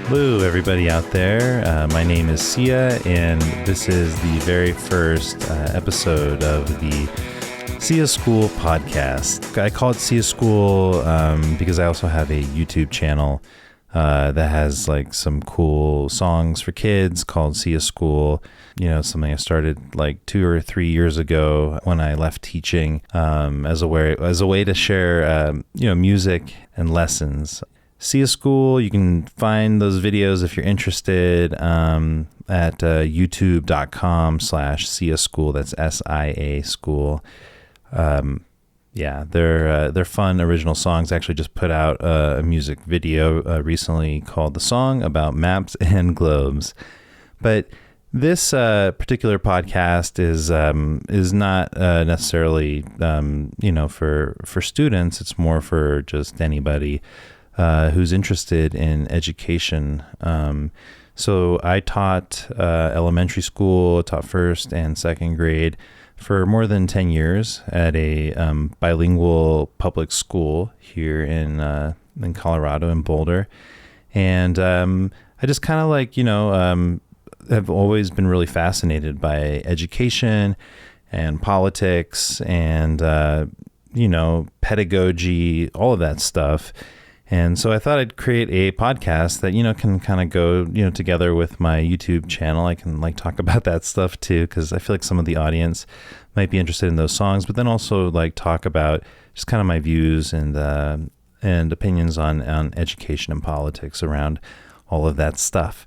Hello, everybody out there. My name is Sia, and this is the very first episode of the Sia School Podcast. I call it Sia School because I also have a YouTube channel that has like some cool songs for kids called Sia School. You know, something I started like 2 or 3 years ago when I left teaching as a way to share music and lessons. Sia School, you can find those videos if you're interested at youtube.com/Sia School. That's SIA School. They're fun original songs. I actually just put out a music video recently called The Song About Maps and Globes. But this particular podcast is not necessarily for students. It's more for just anybody who's interested in education. So I taught elementary school, taught first and second grade for more than 10 years at a bilingual public school here in Colorado, in Boulder. And I just kind of have always been really fascinated by education and politics and, pedagogy, all of that stuff. And so I thought I'd create a podcast that, can kind of go, together with my YouTube channel. I can talk about that stuff too, because I feel like some of the audience might be interested in those songs, but then also talk about just kind of my views and opinions on education and politics around all of that stuff.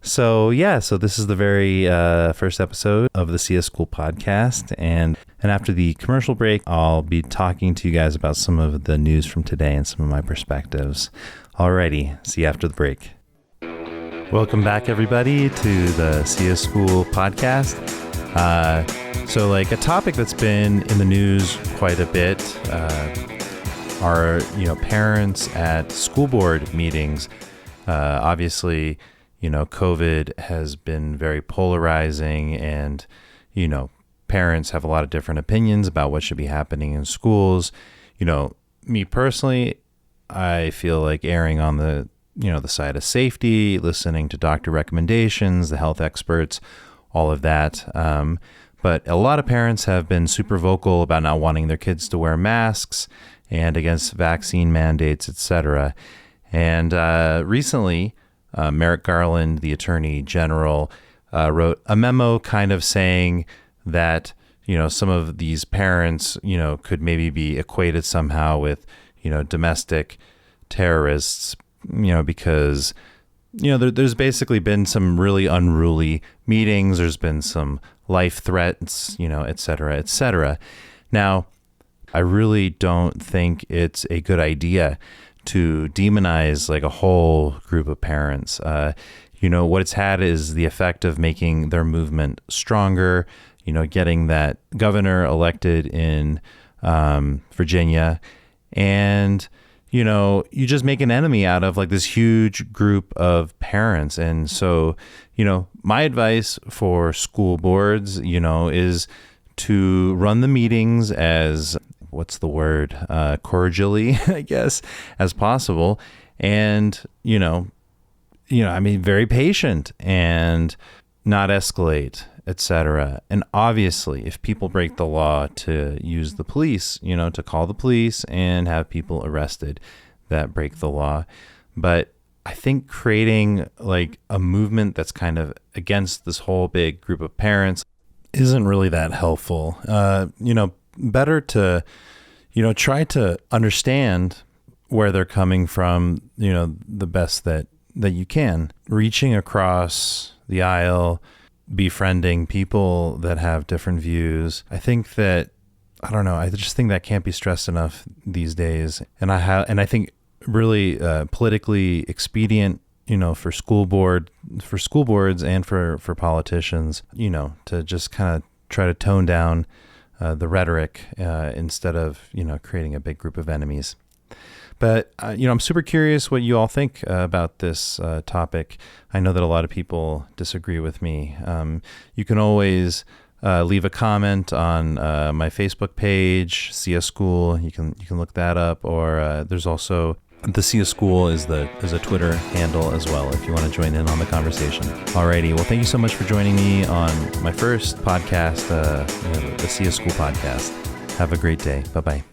So this is the very first episode of the Sia School Podcast. And after the commercial break, I'll be talking to you guys about some of the news from today and some of my perspectives. Alrighty, see you after the break. Welcome back, everybody, to the Sia School Podcast. So a topic that's been in the news quite a bit are, parents at school board meetings. Obviously, COVID has been very polarizing and, parents have a lot of different opinions about what should be happening in schools. Me personally, I feel like erring on the side of safety, listening to doctor recommendations, the health experts, all of that. But a lot of parents have been super vocal about not wanting their kids to wear masks and against vaccine mandates, etc. And recently, Merrick Garland, the Attorney General, wrote a memo kind of saying that, some of these parents, could maybe be equated somehow with, domestic terrorists, because, there's basically been some really unruly meetings. There's been some life threats, et cetera, et cetera. Now, I really don't think it's a good idea to demonize a whole group of parents. What it's had is the effect of making their movement stronger, getting that governor elected in Virginia. And, you just make an enemy out of this huge group of parents. And so, my advice for school boards, is to run the meetings as cordially, I guess, as possible. And, very patient and not escalate, etc. And obviously, if people break the law, to use the police, to call the police and have people arrested that break the law. But I think creating a movement that's kind of against this whole big group of parents isn't really that helpful. Better to, try to understand where they're coming from, the best that you can. Reaching across the aisle, befriending people that have different views. I think that, I just think that can't be stressed enough these days. And I think really politically expedient, for school boards and for politicians, to just kind of try to tone down the rhetoric instead of, creating a big group of enemies. But, I'm super curious what you all think about this topic. I know that a lot of people disagree with me. You can always leave a comment on my Facebook page, Sia School. You can look that up. Or there's also The Sia School is a Twitter handle as well if you want to join in on the conversation. Alrighty, well, thank you so much for joining me on my first podcast, the Sia School Podcast. Have a great day. Bye-bye.